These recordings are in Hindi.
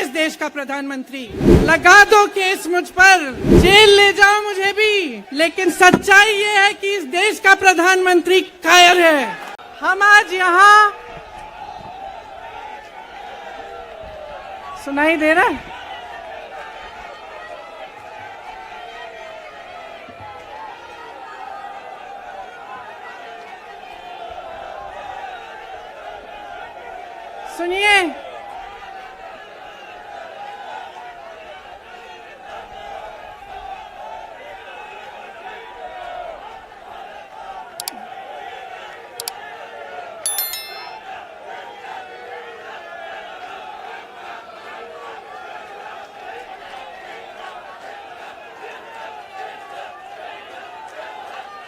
इस देश का प्रधानमंत्री। लगा दो केस मुझ पर, जेल ले जाओ मुझे भी, लेकिन सच्चाई ये है कि इस देश का प्रधानमंत्री कायर है। हम आज यहाँ, सुनाई दे रहा है? सुनिए,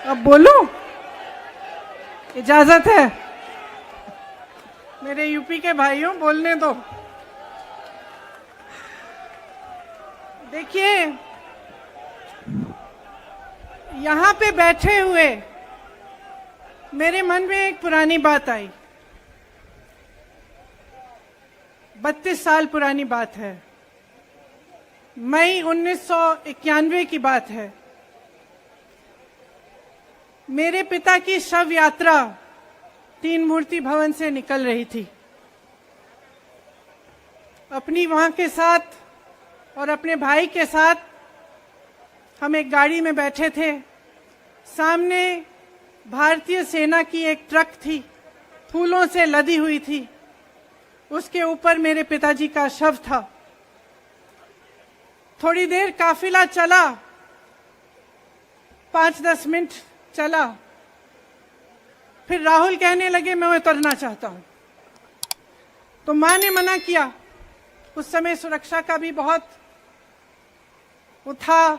अब बोलूं? इजाजत है? मेरे यूपी के भाइयों, बोलने दो। देखिए, यहां पे बैठे हुए मेरे मन में एक पुरानी बात आई। 32 साल पुरानी बात है। मई 1991 की बात है। मेरे पिता की शव यात्रा तीन मूर्ति भवन से निकल रही थी। अपनी मां के साथ और अपने भाई के साथ हम एक गाड़ी में बैठे थे। सामने भारतीय सेना की एक ट्रक थी, फूलों से लदी हुई थी। उसके ऊपर मेरे पिताजी का शव था। थोड़ी देर काफिला चला, 5-10 मिनट चला, फिर राहुल कहने लगे मैं उतरना चाहता हूं। तो मां ने मना किया। उस समय सुरक्षा का भी बहुत वो था,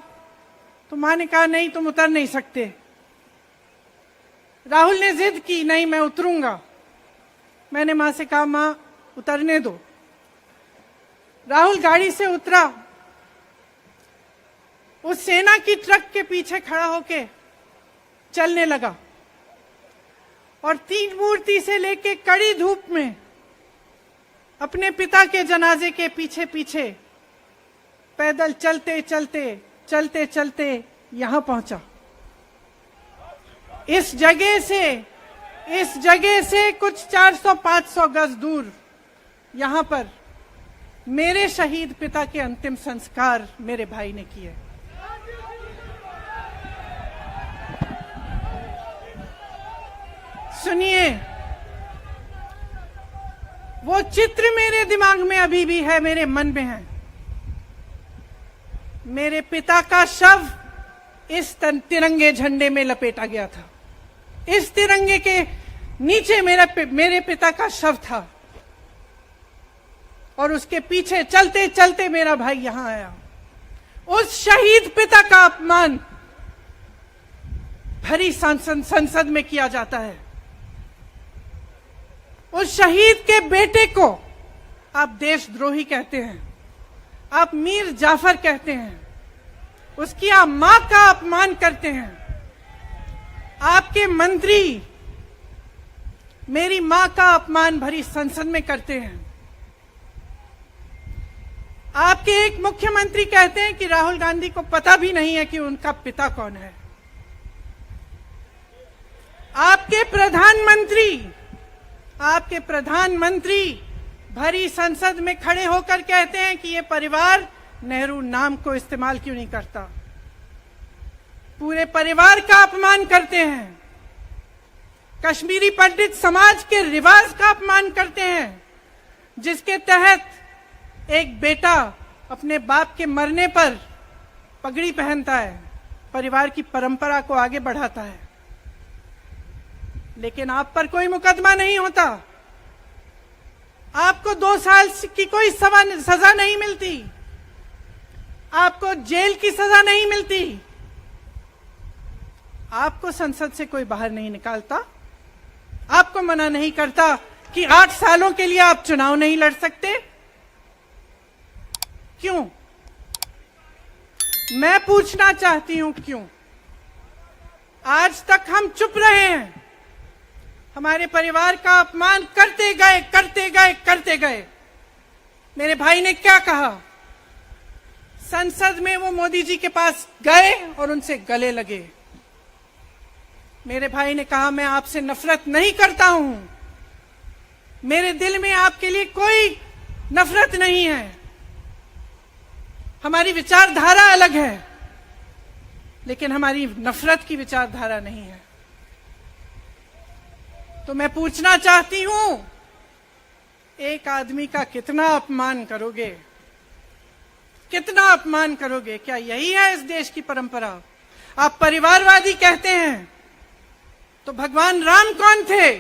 तो मां ने कहा नहीं, तुम उतर नहीं सकते। राहुल ने जिद की, नहीं मैं उतरूंगा। मैंने मां से कहा मां उतरने दो। राहुल गाड़ी से उतरा, उस सेना की ट्रक के पीछे खड़ा होके चलने लगा और तीन मूर्ति से लेके कड़ी धूप में अपने पिता के जनाजे के पीछे पीछे पैदल चलते चलते चलते चलते यहां पहुंचा। इस जगह से कुछ 400-500 गज दूर यहां पर मेरे शहीद पिता के अंतिम संस्कार मेरे भाई ने किए। सुनिए, वो चित्र मेरे दिमाग में अभी भी है, मेरे मन में है। मेरे पिता का शव इस तिरंगे झंडे में लपेटा गया था। इस तिरंगे के नीचे मेरे पिता का शव था और उसके पीछे चलते चलते मेरा भाई यहां आया। उस शहीद पिता का अपमान भरी संसद में किया जाता है। उस शहीद के बेटे को आप देशद्रोही कहते हैं, आप मीर जाफर कहते हैं, उसकी आप मां का अपमान करते हैं। आपके मंत्री मेरी मां का अपमान भरी संसद में करते हैं। आपके एक मुख्यमंत्री कहते हैं कि राहुल गांधी को पता भी नहीं है कि उनका पिता कौन है। आपके प्रधानमंत्री भरी संसद में खड़े होकर कहते हैं कि ये परिवार नेहरू नाम को इस्तेमाल क्यों नहीं करता। पूरे परिवार का अपमान करते हैं। कश्मीरी पंडित समाज के रिवाज का अपमान करते हैं, जिसके तहत एक बेटा अपने बाप के मरने पर पगड़ी पहनता है, परिवार की परंपरा को आगे बढ़ाता है। लेकिन आप पर कोई मुकदमा नहीं होता, आपको 2 साल की कोई सजा नहीं मिलती, आपको जेल की सजा नहीं मिलती, आपको संसद से कोई बाहर नहीं निकालता, आपको मना नहीं करता कि 8 सालों के लिए आप चुनाव नहीं लड़ सकते। क्यों? मैं पूछना चाहती हूं क्यों? आज तक हम चुप रहे हैं, हमारे परिवार का अपमान करते गए। मेरे भाई ने क्या कहा? संसद में वो मोदी जी के पास गए और उनसे गले लगे। मेरे भाई ने कहा, मैं आपसे नफरत नहीं करता हूं, मेरे दिल में आपके लिए कोई नफरत नहीं है, हमारी विचारधारा अलग है, लेकिन हमारी नफरत की विचारधारा नहीं है। तो मैं पूछना चाहती हूं, एक आदमी का कितना अपमान करोगे? कितना अपमान करोगे? क्या यही है इस देश की परंपरा? आप परिवारवादी कहते हैं, तो भगवान राम कौन थे?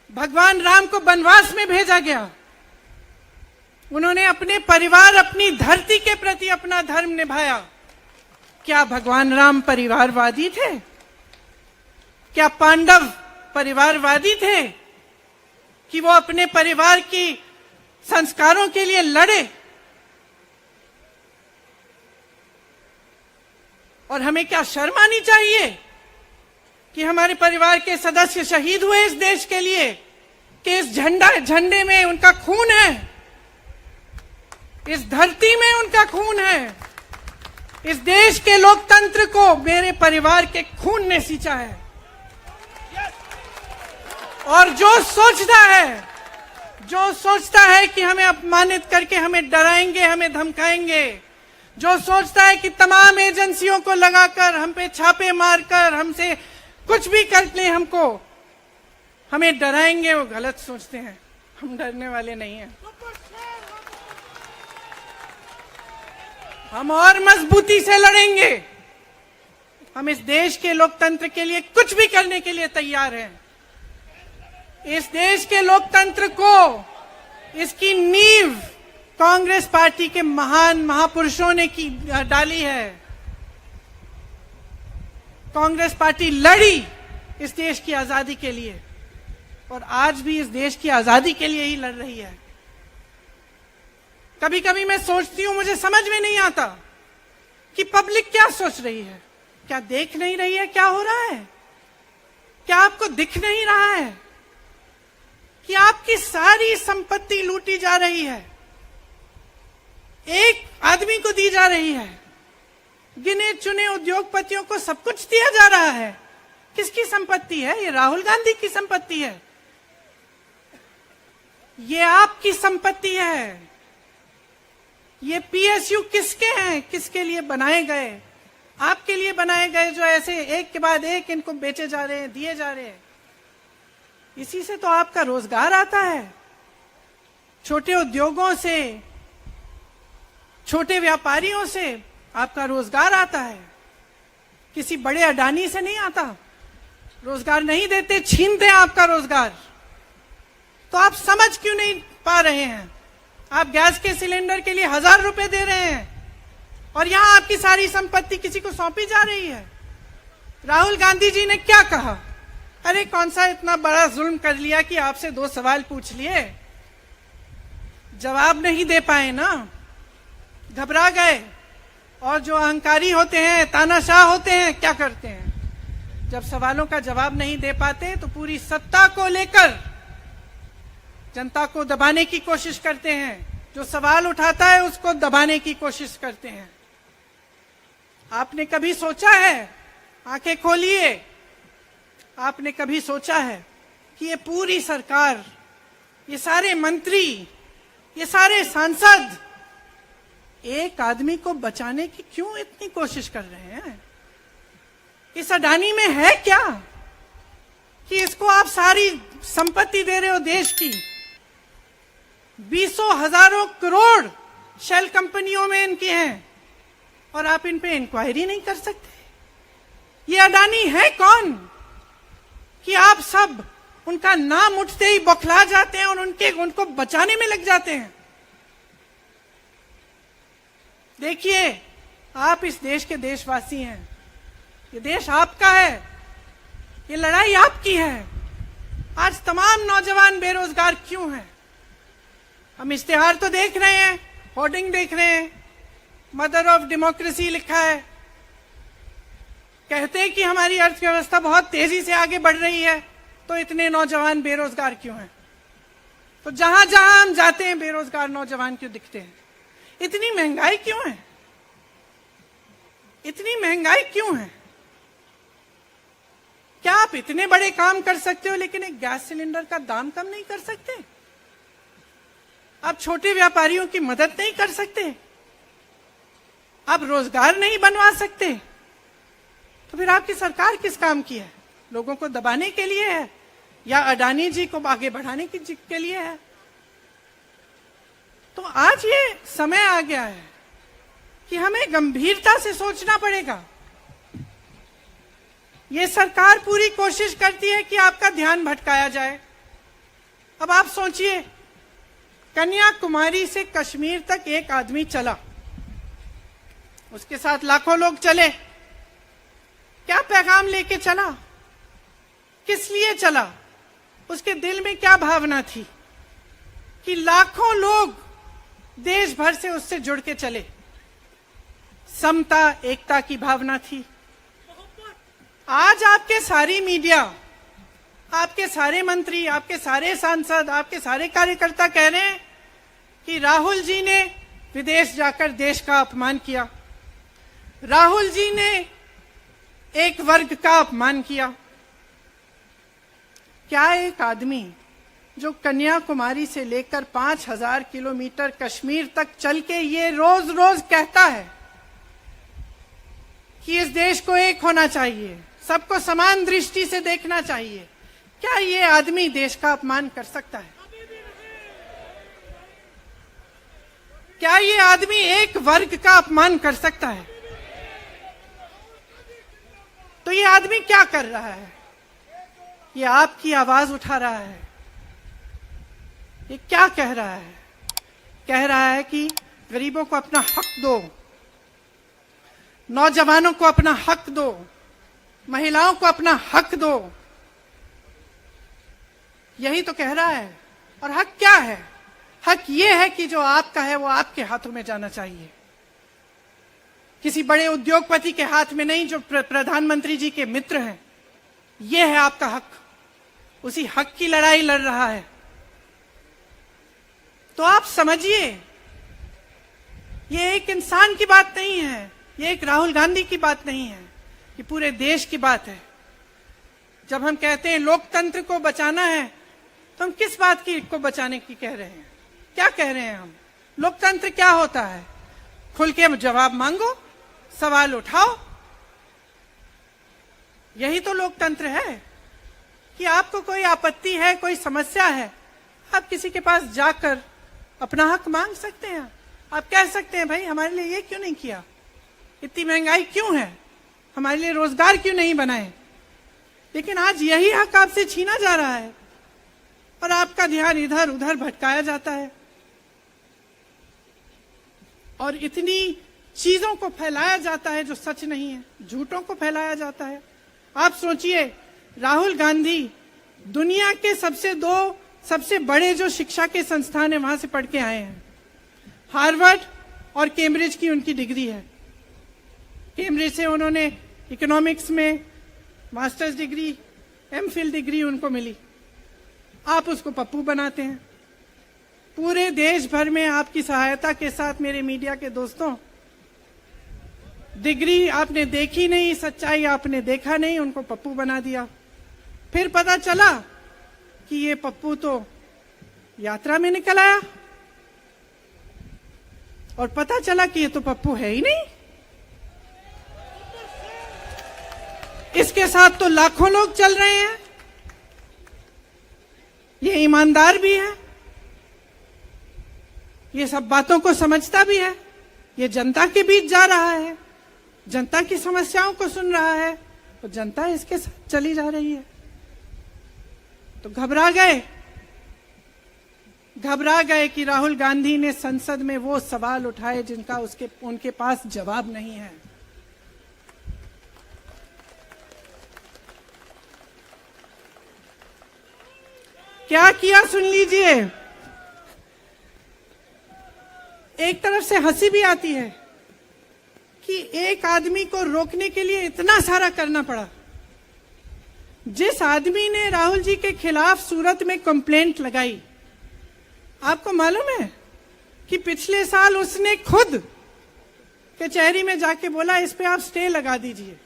भगवान राम को वनवास में भेजा गया, उन्होंने अपने परिवार, अपनी धरती के प्रति अपना धर्म निभाया। क्या भगवान राम परिवारवादी थे? क्या पांडव परिवारवादी थे कि वो अपने परिवार की संस्कारों के लिए लड़े? और हमें क्या शर्म आनी चाहिए कि हमारे परिवार के सदस्य शहीद हुए इस देश के लिए, कि इस झंडे में उनका खून है, इस धरती में उनका खून है, इस देश के लोकतंत्र को मेरे परिवार के खून ने सींचा है। और जो सोचता है कि हमें अपमानित करके हमें डराएंगे, हमें धमकाएंगे, जो सोचता है कि तमाम एजेंसियों को लगाकर हम पे छापे मारकर हमसे कुछ भी कर ले, हमें डराएंगे, वो गलत सोचते हैं। हम डरने वाले नहीं हैं। हम और मजबूती से लड़ेंगे। हम इस देश के लोकतंत्र के लिए कुछ भी करने के लिए तैयार हैं। इस देश के लोकतंत्र को, इसकी नींव कांग्रेस पार्टी के महान महापुरुषों ने डाली है। कांग्रेस पार्टी लड़ी इस देश की आजादी के लिए, और आज भी इस देश की आजादी के लिए ही लड़ रही है। कभी कभी मैं सोचती हूं, मुझे समझ में नहीं आता कि पब्लिक क्या सोच रही है। क्या देख नहीं रही है क्या हो रहा है? क्या आपको दिख नहीं रहा है कि आपकी सारी संपत्ति लूटी जा रही है, एक आदमी को दी जा रही है, गिने चुने उद्योगपतियों को सब कुछ दिया जा रहा है? किसकी संपत्ति है? ये राहुल गांधी की संपत्ति है, ये आपकी संपत्ति है। ये पीएसयू किसके हैं? किसके लिए बनाए गए? आपके लिए बनाए गए, जो ऐसे एक के बाद एक इनको बेचे जा रहे हैं, दिए जा रहे हैं। इसी से तो आपका रोजगार आता है। छोटे उद्योगों से, छोटे व्यापारियों से आपका रोजगार आता है, किसी बड़े अडानी से नहीं आता। रोजगार नहीं देते, छीनते हैं आपका रोजगार। तो आप समझ क्यों नहीं पा रहे हैं? आप गैस के सिलेंडर के लिए 1000 रुपए दे रहे हैं और यहां आपकी सारी संपत्ति किसी को सौंपी जा रही है। राहुल गांधी जी ने क्या कहा? अरे कौन सा इतना बड़ा जुल्म कर लिया कि आपसे 2 सवाल पूछ लिए, जवाब नहीं दे पाए ना, घबरा गए। और जो अहंकारी होते हैं, तानाशाह होते हैं, क्या करते हैं? जब सवालों का जवाब नहीं दे पाते तो पूरी सत्ता को लेकर जनता को दबाने की कोशिश करते हैं। जो सवाल उठाता है उसको दबाने की कोशिश करते हैं। आपने कभी सोचा है, आंखें खोलिए, आपने कभी सोचा है कि ये पूरी सरकार, ये सारे मंत्री, ये सारे सांसद एक आदमी को बचाने की क्यों इतनी कोशिश कर रहे हैं? इस अडानी में है क्या कि इसको आप सारी संपत्ति दे रहे हो देश की? 20 हजारों करोड़ शेल कंपनियों में इनकी हैं और आप इन पे इंक्वायरी नहीं कर सकते। ये अडानी है कौन कि आप सब उनका नाम उठते ही बौखला जाते हैं और उनको बचाने में लग जाते हैं? देखिए, आप इस देश के देशवासी हैं, ये देश आपका है, ये लड़ाई आपकी है। आज तमाम नौजवान बेरोजगार क्यों हैं? हम इश्तेहार तो देख रहे हैं, होर्डिंग देख रहे हैं, मदर ऑफ डेमोक्रेसी लिखा है, कहते हैं कि हमारी अर्थव्यवस्था बहुत तेजी से आगे बढ़ रही है, तो इतने नौजवान बेरोजगार क्यों हैं? तो जहां जहां हम जाते हैं बेरोजगार नौजवान क्यों दिखते हैं? इतनी महंगाई क्यों है? इतनी महंगाई क्यों है? क्या आप इतने बड़े काम कर सकते हो लेकिन एक गैस सिलेंडर का दाम कम नहीं कर सकते? आप छोटे व्यापारियों की मदद नहीं कर सकते? आप रोजगार नहीं बनवा सकते? तो फिर आपकी सरकार किस काम की है? लोगों को दबाने के लिए है या अडानी जी को आगे बढ़ाने के लिए है? तो आज ये समय आ गया है कि हमें गंभीरता से सोचना पड़ेगा। ये सरकार पूरी कोशिश करती है कि आपका ध्यान भटकाया जाए। अब आप सोचिए, कन्याकुमारी से कश्मीर तक एक आदमी चला, उसके साथ लाखों लोग चले। क्या पैगाम लेके चला? किस लिए चला? उसके दिल में क्या भावना थी कि लाखों लोग देश भर से उससे जुड़ के चले? समता, एकता की भावना थी। आज आपके सारी मीडिया, आपके सारे मंत्री, आपके सारे सांसद, आपके सारे कार्यकर्ता कह रहे हैं कि राहुल जी ने विदेश जाकर देश का अपमान किया, राहुल जी ने एक वर्ग का अपमान किया। क्या एक आदमी जो कन्याकुमारी से लेकर 5000 किलोमीटर कश्मीर तक चल के ये रोज रोज कहता है कि इस देश को एक होना चाहिए, सबको समान दृष्टि से देखना चाहिए, क्या ये आदमी देश का अपमान कर सकता है? क्या ये आदमी एक वर्ग का अपमान कर सकता है? तो ये आदमी क्या कर रहा है? ये आपकी आवाज उठा रहा है। ये क्या कह रहा है? कह रहा है कि गरीबों को अपना हक दो, नौजवानों को अपना हक दो, महिलाओं को अपना हक दो। यही तो कह रहा है। और हक क्या है? हक ये है कि जो आपका है वो आपके हाथों में जाना चाहिए, किसी बड़े उद्योगपति के हाथ में नहीं, जो प्रधानमंत्री जी के मित्र हैं। ये है आपका हक। उसी हक की लड़ाई लड़ रहा है। तो आप समझिए, ये एक इंसान की बात नहीं है, ये एक राहुल गांधी की बात नहीं है, ये पूरे देश की बात है। जब हम कहते हैं लोकतंत्र को बचाना है, तो हम किस बात की को बचाने की कह रहे हैं? क्या कह रहे हैं हम? लोकतंत्र क्या होता है? खुल के जवाब मांगो, सवाल उठाओ। यही तो लोकतंत्र है कि आपको कोई आपत्ति है, कोई समस्या है, आप किसी के पास जाकर अपना हक मांग सकते हैं। आप कह सकते हैं, भाई हमारे लिए ये क्यों नहीं किया, इतनी महंगाई क्यों है, हमारे लिए रोजगार क्यों नहीं बनाए? लेकिन आज यही हक आपसे छीना जा रहा है और आपका ध्यान इधर उधर भटकाया जाता है और इतनी चीजों को फैलाया जाता है जो सच नहीं है, झूठों को फैलाया जाता है। आप सोचिए, राहुल गांधी दुनिया के सबसे बड़े जो शिक्षा के संस्थान है वहां से पढ़ के आए हैं। हार्वर्ड और कैम्ब्रिज की उनकी डिग्री है। कैम्ब्रिज से उन्होंने इकोनॉमिक्स में मास्टर्स डिग्री, एमफिल डिग्री उनको मिली। आप उसको पप्पू बनाते हैं। पूरे देश भर में आपकी सहायता के साथ मेरे मीडिया के दोस्तों, डिग्री आपने देखी नहीं, सच्चाई आपने देखा नहीं, उनको पप्पू बना दिया। फिर पता चला कि ये पप्पू तो यात्रा में निकल आया और पता चला कि ये तो पप्पू है ही नहीं। इसके साथ तो लाखों लोग चल रहे हैं। ये ईमानदार भी है, ये सब बातों को समझता भी है, ये जनता के बीच जा रहा है, जनता की समस्याओं को सुन रहा है, तो जनता इसके साथ चली जा रही है। तो घबरा गए कि राहुल गांधी ने संसद में वो सवाल उठाए जिनका उनके पास जवाब नहीं है। क्या किया सुन लीजिए। एक तरफ से हंसी भी आती है कि एक आदमी को रोकने के लिए इतना सारा करना पड़ा। जिस आदमी ने राहुल जी के खिलाफ सूरत में कंप्लेंट लगाई, आपको मालूम है कि पिछले साल उसने खुद कचहरी में जाके बोला इस पे आप स्टे लगा दीजिए।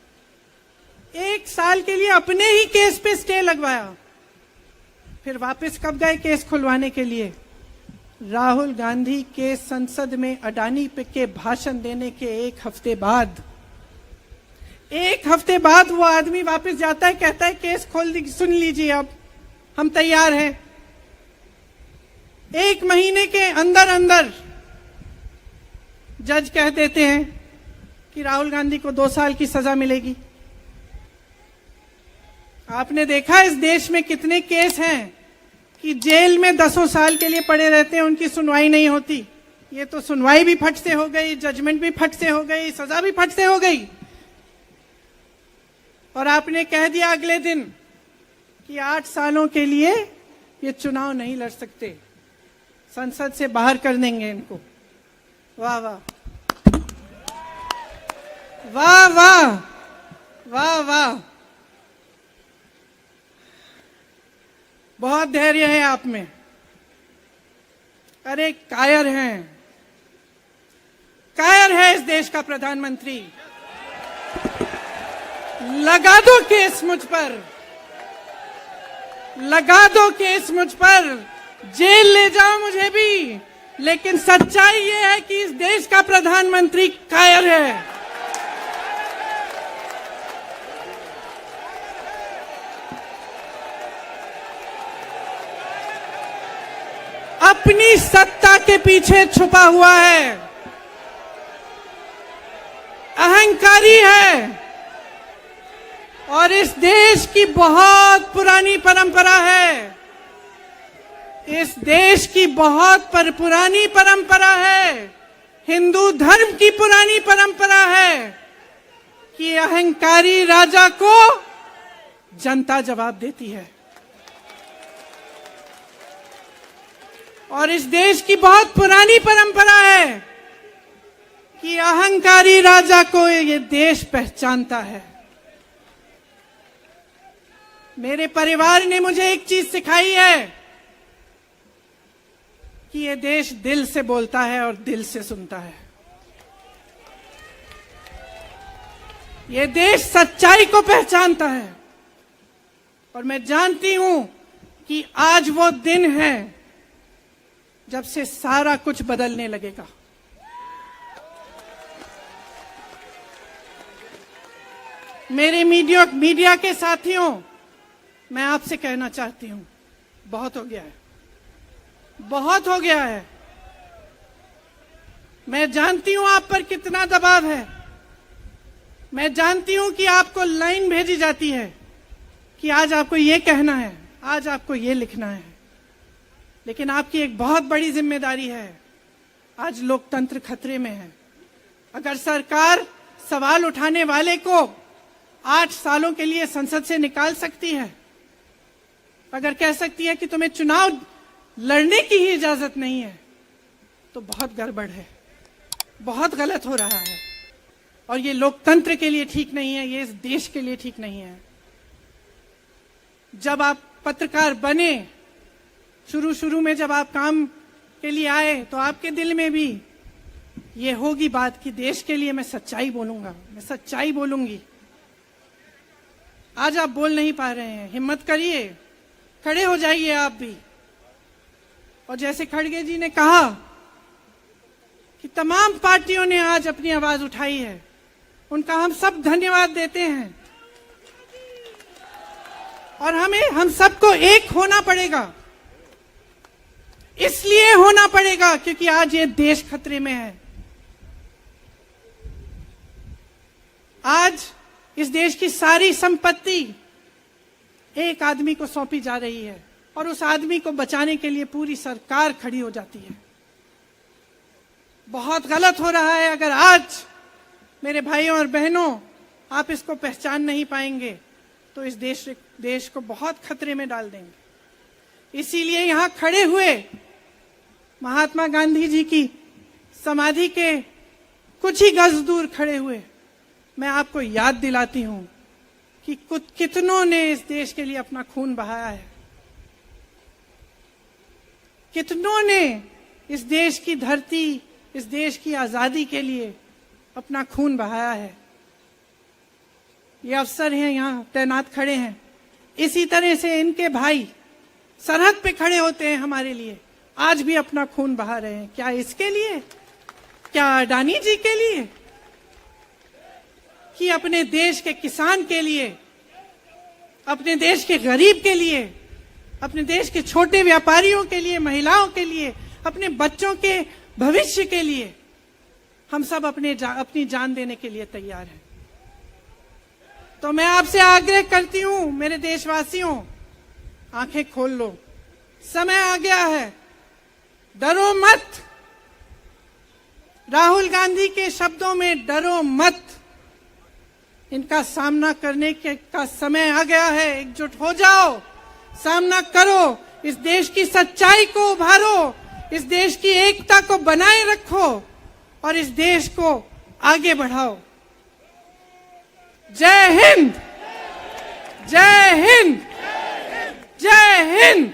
1 साल के लिए अपने ही केस पे स्टे लगवाया। फिर वापस कब गए केस खुलवाने के लिए? राहुल गांधी के संसद में अडानी पे के भाषण देने के 1 हफ्ते बाद, 1 हफ्ते बाद वो आदमी वापस जाता है, कहता है केस खोल दी, सुन लीजिए अब हम तैयार हैं। 1 महीने के अंदर अंदर जज कह देते हैं कि राहुल गांधी को 2 साल की सजा मिलेगी। आपने देखा इस देश में कितने केस हैं कि जेल में 10 साल के लिए पड़े रहते हैं, उनकी सुनवाई नहीं होती। ये तो सुनवाई भी फट से हो गई, जजमेंट भी फट से हो गई, सजा भी फट से हो गई। और आपने कह दिया अगले दिन कि 8 सालों के लिए ये चुनाव नहीं लड़ सकते, संसद से बाहर कर देंगे इनको। वाह वाह वाह वाह वाह वाह, बहुत धैर्य है आप में। अरे कायर हैं, कायर है इस देश का प्रधानमंत्री। लगा दो केस मुझ पर, लगा दो केस मुझ पर, जेल ले जाओ मुझे भी, लेकिन सच्चाई ये है कि इस देश का प्रधानमंत्री कायर है। अपनी सत्ता के पीछे छुपा हुआ है, अहंकारी है। और इस देश की बहुत पुरानी परंपरा है, इस देश की बहुत पुरानी परंपरा है, हिंदू धर्म की पुरानी परंपरा है कि अहंकारी राजा को जनता जवाब देती है। और इस देश की बहुत पुरानी परंपरा है कि अहंकारी राजा को ये देश पहचानता है। मेरे परिवार ने मुझे एक चीज सिखाई है कि ये देश दिल से बोलता है और दिल से सुनता है। ये देश सच्चाई को पहचानता है। और मैं जानती हूं कि आज वो दिन है जब से सारा कुछ बदलने लगेगा। मेरे मीडिया के साथियों, मैं आपसे कहना चाहती हूं, बहुत हो गया है, बहुत हो गया है। मैं जानती हूं आप पर कितना दबाव है। मैं जानती हूं कि आपको लाइन भेजी जाती है कि आज आपको ये कहना है, आज आपको ये लिखना है। लेकिन आपकी एक बहुत बड़ी जिम्मेदारी है। आज लोकतंत्र खतरे में है। अगर सरकार सवाल उठाने वाले को 8 सालों के लिए संसद से निकाल सकती है, अगर कह सकती है कि तुम्हें चुनाव लड़ने की ही इजाजत नहीं है, तो बहुत गड़बड़ है, बहुत गलत हो रहा है। और ये लोकतंत्र के लिए ठीक नहीं है, ये इस देश के लिए ठीक नहीं है। जब आप पत्रकार बने, शुरू में जब आप काम के लिए आए, तो आपके दिल में भी ये होगी बात कि देश के लिए मैं सच्चाई बोलूंगा, मैं सच्चाई बोलूंगी। आज आप बोल नहीं पा रहे हैं, हिम्मत करिए, खड़े हो जाइए आप भी। और जैसे खड़गे जी ने कहा कि तमाम पार्टियों ने आज अपनी आवाज उठाई है, उनका हम सब धन्यवाद देते हैं। और हम सबको एक होना पड़ेगा। इसलिए होना पड़ेगा क्योंकि आज ये देश खतरे में है। आज इस देश की सारी संपत्ति एक आदमी को सौंपी जा रही है और उस आदमी को बचाने के लिए पूरी सरकार खड़ी हो जाती है। बहुत गलत हो रहा है। अगर आज मेरे भाइयों और बहनों आप इसको पहचान नहीं पाएंगे तो इस देश को बहुत खतरे में डाल देंगे। इसीलिए यहां खड़े हुए महात्मा गांधी जी की समाधि के कुछ ही गज दूर खड़े हुए मैं आपको याद दिलाती हूं कि कितनों ने इस देश के लिए अपना खून बहाया है, कितनों ने इस देश की धरती, इस देश की आजादी के लिए अपना खून बहाया है। ये अफसर हैं यहाँ तैनात खड़े हैं, इसी तरह से इनके भाई सरहद पे खड़े होते हैं हमारे लिए, आज भी अपना खून बहा रहे हैं। क्या इसके लिए? क्या अडानी जी के लिए? कि अपने देश के किसान के लिए, अपने देश के गरीब के लिए, अपने देश के छोटे व्यापारियों के लिए, महिलाओं के लिए, अपने बच्चों के भविष्य के लिए हम सब अपनी जान देने के लिए तैयार हैं। तो मैं आपसे आग्रह करती हूं, मेरे देशवासियों, आंखें खोल लो, समय आ गया है, डरो मत। राहुल गांधी के शब्दों में डरो मत, इनका सामना करने का समय आ गया है। एकजुट हो जाओ, सामना करो, इस देश की सच्चाई को उभारो, इस देश की एकता को बनाए रखो और इस देश को आगे बढ़ाओ। जय हिंद, जय हिंद, जय हिंद।